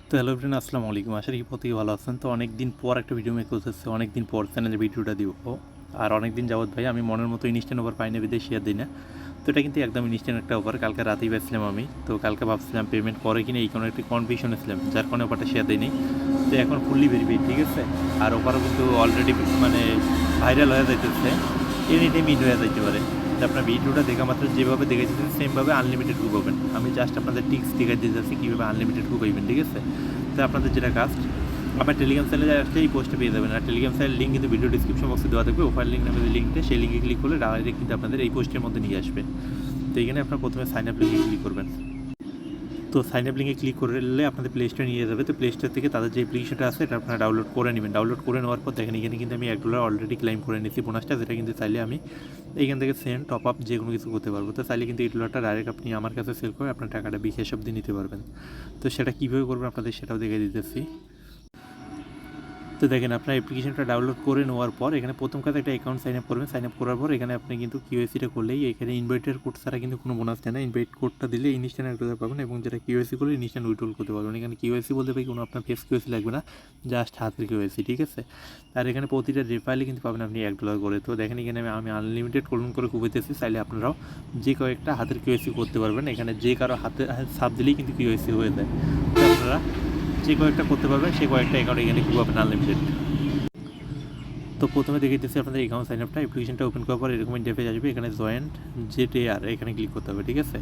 তো hello friend, আসসালামু আলাইকুম। আশা করি প্রত্যেকে ভালো আছেন। তো অনেক দিন পর একটা ভিডিও মেক করতেছে, অনেক দিন পর চ্যানেলে ভিডিওটা দিব। আর অনেক দিন যাবত ভাই আমি মনের মতো ইনস্ট্যান্ট ওভার পাই না, বিদেশ শেয়ার দিই না। তো এটা কিন্তু একদম ইনস্ট্যান্ট একটা ওভার। কালকে রাতেই পাচ্ছিলাম আমি। তো কালকে ভাবছিলাম পেমেন্ট করে কিনা, এই কোনো একটি কনফিউশনে ছিলাম, যার কারণে ওভারটা শেয়ার দিইনি। তো এখন ফুললি ভেরিফাইড, ঠিক আছে। আর ওভারও কিন্তু অলরেডি মানে ভাইরাল হয়ে যাইতেছে, এনি টাইম ইন হয়ে যাইতে পারে। তো আপনার ভিডিওটা দেখা মাত্র যেভাবে দেখে দিতেছে সেমভাবে আনলিমিটেড কুক হবেন। আমি জাস্ট আপনাদের টিক্স দেখাই দিতে যাচ্ছি কীভাবে আনলিমিটেড কুক হইবেন, ঠিক আছে। তো আপনাদের যেটা কাজ, আমার টেলিগ্রাম চ্যানেলে আসলে এই পোস্টে পেয়ে যাবেন। আর টেলিগ্রাম চ্যানেল লিঙ্ক কিন্তু ভিডিও ডিসক্রিপশন বক্সে দেওয়া থাকবে। ওফার লিঙ্ক নামে যে লিঙ্কটা, সেই লিঙ্কে ক্লিক করলে ডাইরেক্ট কিন্তু আপনাদের এই পোস্টের মধ্যে নিয়ে আসবে। তো এখানে আপনার প্রথমে সাইন আপ লিঙ্কে ক্লিক করবেন। তো সাইন আপ লিঙ্কে ক্লিক করলে আপনাদের প্লে স্টোরে নিয়ে যাবে। তো প্লে স্টোর থেকে তাদের যে অ্যাপ্লিকেশনটা আছে এটা আপনারা ডাউনলোড করে নেবেন। ডাউনলোড করে নেওয়ার পর দেখেন এখানে কিন্তু আমি $1 অলরেডি ক্লেম করে নিয়েছি বোনাসটা, যেটা কিন্তু চাইলে আমি এইখান থেকে সেন্ড টপ আপ যে কোনো কিছু করতে পারবো। তো চাইলে কিন্তু $8 ডাইরেক্ট আপনি আমার কাছে সেল করে আপনার টাকাটা বিকাশ অবধি নিতে পারবেন। তো সেটা কীভাবে করবেন আপনাদের সেটাও দেখে দিতেছি। তো দেখেন আপনার অ্যাপ্লিকেশনটা ডাউনলোড করে নেওয়ার পর এখানে প্রথম কাজ একটা অ্যাকাউন্ট সাইন আপ করবেন। সাইন আপ করার পর এখানে আপনি কিন্তু কিউএসিটা করলেই এখানে ইনভাইটের কোড ছাড়া কিন্তু কোনো বোনাস দেয় না। ইনভাইট কোডটা দিলে ইনস্ট্যান্ট $1 পাবেন, এবং যেটা কিউএসি করলে ইনস্ট্যান্ট উইথড্রল করতে পারবেন। এখানে কিউএসি বলতে পারি কোনো আপনার ফেস কিউএসি লাগবে না, জাস্ট হাতের কিউএসি, ঠিক আছে। আর এখানে প্রতিটা রেফাইলে কিন্তু পাবেন আপনি $1 করে। তো দেখেন এখানে আমি আনলিমিটেড কোলন করে কুপাইতেছি, চাইলে আপনারাও যে কয়েকটা হাতের কিউএসি করতে পারবেন। এখানে যে কারো হাতে সাপ দিলেই কিন্তু কিউএসি হয়ে যায়। তো আপনারা যে কয়েকটা করতে পারবেন সে কয়েকটা অ্যাকাউন্ট এখানে কুপাবেন আনলিমিটেড। তো প্রথমে দেখে দিচ্ছি আপনাদের অ্যাকাউন্ট সাইন আপটা। অ্যাপ্লিকেশনটা ওপেন করার পর এরকম ইন্টারফেস আসবে। এখানে জয়েন্ট জেটিআর এখানে ক্লিক করতে হবে, ঠিক আছে।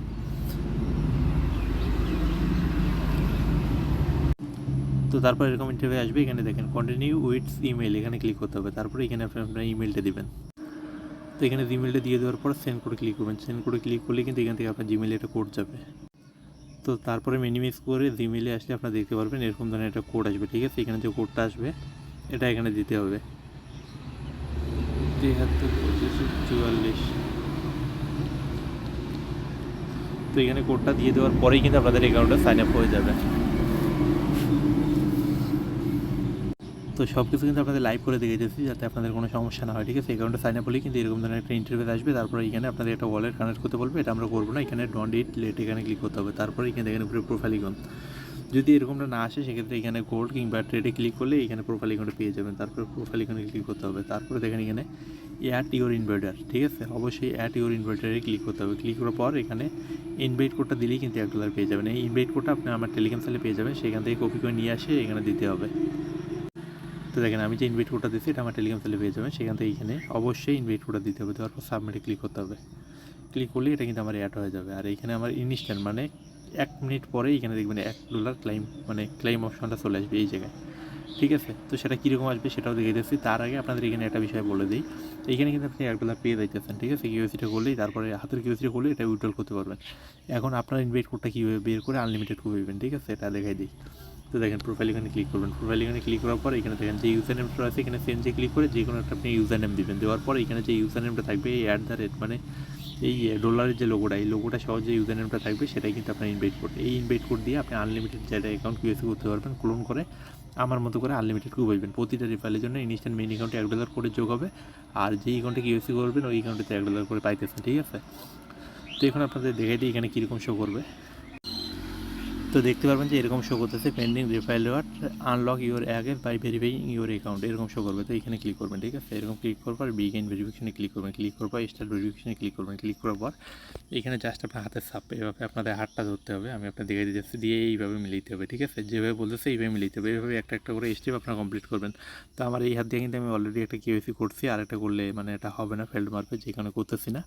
তো তারপর এরকম ইন্টারফেস আসবে। এখানে দেখেন কন্টিনিউ উইথ ইমেল, এখানে ক্লিক করতে হবে। তারপরে এখানে আপনার ইমেলটা দিবেন। তো এখানে জিমেলটা দিয়ে দেওয়ার পর সেন্ড করে ক্লিক করবেন। সেন্ড করে ক্লিক করলে কিন্তু এখান থেকে আপনার জিমেলে একটা কোড যাবে। তো তারপরে মিনিমাইজ করে জিমেলে আসলে আপনারা দেখতে পারবেন এরকম ধরনের একটা কোড আসবে, ঠিক আছে। এখানে যে কোডটা আসবে এটা এখানে দিতে হবে, 73 45 44। তো এখানে কোডটা দিয়ে দেওয়ার পরেই কিন্তু আপনাদের অ্যাকাউন্টটা সাইন আপ হয়ে যাবে। তো সব কিছু কিন্তু আপনাদের লাইভ করে দেখে দিয়েছি যাতে আপনাদের কোনো সমস্যা না হয়, ঠিক আছে। অ্যাকাউন্টে সাইন আপ হলেই কিন্তু এরকম ধরনের একটা ইন্টারভিউ আসবে। তারপরে এখানে আপনাদের একটা ওয়ালেট কানেক্ট করতে বলবে, এটা আমরা করবো না। এখানে ডন্ট ইট লেট এখানে ক্লিক করতে হবে। তারপরে এখানে দেখেন উপরে প্রোফাইল ইকন, যদি এরকমটা না আসে সেক্ষেত্রে এখানে গোল্ড কিংবা ট্রেডে ক্লিক করলে এখানে প্রোফাইল ইকনটা পেয়ে যাবেন। তারপরে প্রোফাইল ইকনে ক্লিক করতে হবে। তারপরে দেখেন এখানে অ্যাড ইউর ইনভার্টার, ঠিক আছে। অবশ্যই অ্যাড ইউর ইনভার্টারে ক্লিক করতে হবে। ক্লিক করার পর এখানে ইনভাইট কোডটা দিলেই কিন্তু $1 পেয়ে যাবেন। এই ইনভাইট কোডটা আপনি আমার টেলিগ্রাম চ্যানেলে পেয়ে যাবেন, সেখান থেকে কপি করে নিয়ে আসে এখানে দিতে হবে। তো দেখেন আমি যে ইনভাইট কোডটা দিচ্ছি এটা আমার টেলিগ্রাম চ্যানেলে পেয়ে যাবেন, সেখান থেকে এখানে অবশ্যই ইনভাইট কোডটা দিতে হবে। দেওয়ার পর সাবমিটে ক্লিক করতে হবে। ক্লিক করলে এটা কিন্তু আমার অ্যাড হয়ে যাবে। আর এখানে আমার ইনস্ট্যান্ট মানে 1 মিনিট পরে এখানে দেখবেন $1 ক্লাইম মানে ক্লাইম অপশনটা চলে আসবে এই জায়গায়, ঠিক আছে। তো সেটা কীরকম আসবে সেটাও দেখে দিচ্ছি। তার আগে আপনাদের এখানে একটা বিষয় বলে দিই, এইখানে কিন্তু আপনি $1 পেয়ে যাইতেছেন, ঠিক আছে। কিউএসিটা করলেই তারপরে হাতের কিউএসিটা করলে এটা উইথড্রল করতে পারবেন। এখন আপনার ইনভাইট কোডটা কীভাবে বের করে আনলিমিটেড করবেন, ঠিক আছে, এটা দেখাই দিই। তো দেখেন প্রোফাইল এখানে ক্লিক করবেন। প্রোফাইল এখানে ক্লিক করার পর এখানে দেখেন যে ইউজার নেমটা আছে এখানে চেঞ্জে ক্লিক করে যে কোনো একটা আপনি ইউজার নেম দিবেন। দেওয়ার পর এখানে যে ইউজার নেমটা থাকবে এই @ মানে এই ডলারের যে লোগোটা, এই লোগোটা সহ যে ইউজার নেমটা থাকবে সেটাই কিন্তু আপনার ইনভাইট কোড। এই ইনভাইট কোড দিয়ে আপনি আনলিমিটেড যেটা অ্যাকাউন্ট কিউএসি করতে পারবেন, ক্লোন করে আমার মতো করে আনলিমিটেড কুব পাইবেন। প্রতিটা রিফাইলের জন্য ইনস্ট্যান্ট মেইন অ্যাকাউন্টে $1 করে যোগ হবে। আর যে অ্যাকাউন্টে কিউএসি করবেন ওই অ্যাকাউন্টে $1 করে পাইতেছেন, ঠিক আছে। তো এখন আপনাদের দেখাই দিই এখানে কীরকম শো করবে। তো দেখতে পারবেন যে এরকম শো করতেছে pending referral reward unlock your age by verifying your account, এরকম শো করবে। তো এখানে ক্লিক করবেন, ঠিক আছে। এরকম ক্লিক করার পর বিগিন ভেরিফিকেশনে ক্লিক করবেন। ক্লিক করার পর স্টার্ট ভেরিফিকেশনে ক্লিক করবেন। ক্লিক করার পর এখানে জাস্ট আপনার হাতের সাপ এভাবে আপনাদের হাতটা ধরতে হবে। আমি আপনার দেখে দিতেছি, দিয়ে এইভাবে মিলিতে হবে, ঠিক আছে। যেভাবে বলতেছে এইভাবে মিলিতে হবে। এইভাবে একটা একটা করে স্টেপ আপনারা কমপ্লিট করবেন। তো আমার এই হাত দিয়ে কিন্তু আমি অলরেডি একটা কিউএসি করছি, আর একটা করলে মানে এটা হবে না, ফেল্ড মারবে, যেখানে করতেছি না।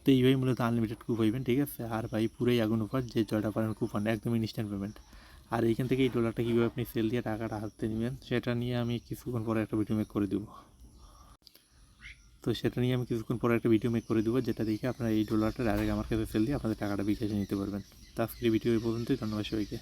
তো এইভাবেই মূলত আনলিমিটেড কুপ পাইবেন, ঠিক আছে। আর ভাই পুরোই আগুন অফার, যে জয়টা পারেন কুপন একদম ইনস্ট্যান্ট পেমেন্ট। আর এইখান থেকে এই $1 কীভাবে আপনি সেল দিয়ে টাকাটা হাতে নেবেন সেটা নিয়ে আমি কিছুক্ষণ পরে একটা ভিডিও মেক করে দেবো। তো সেটা নিয়ে আমি কিছুক্ষণ পরে একটা ভিডিও মেক করে দেবো, যেটা দেখে আপনারা এই $1টা ডাইরেক্ট আমার কাছে সেল দিয়ে আপনাদের টাকাটা বিকাশে নিতে পারবেন। তো আজকের ভিডিও এই পর্যন্তই। ধন্যবাদ সবাইকে।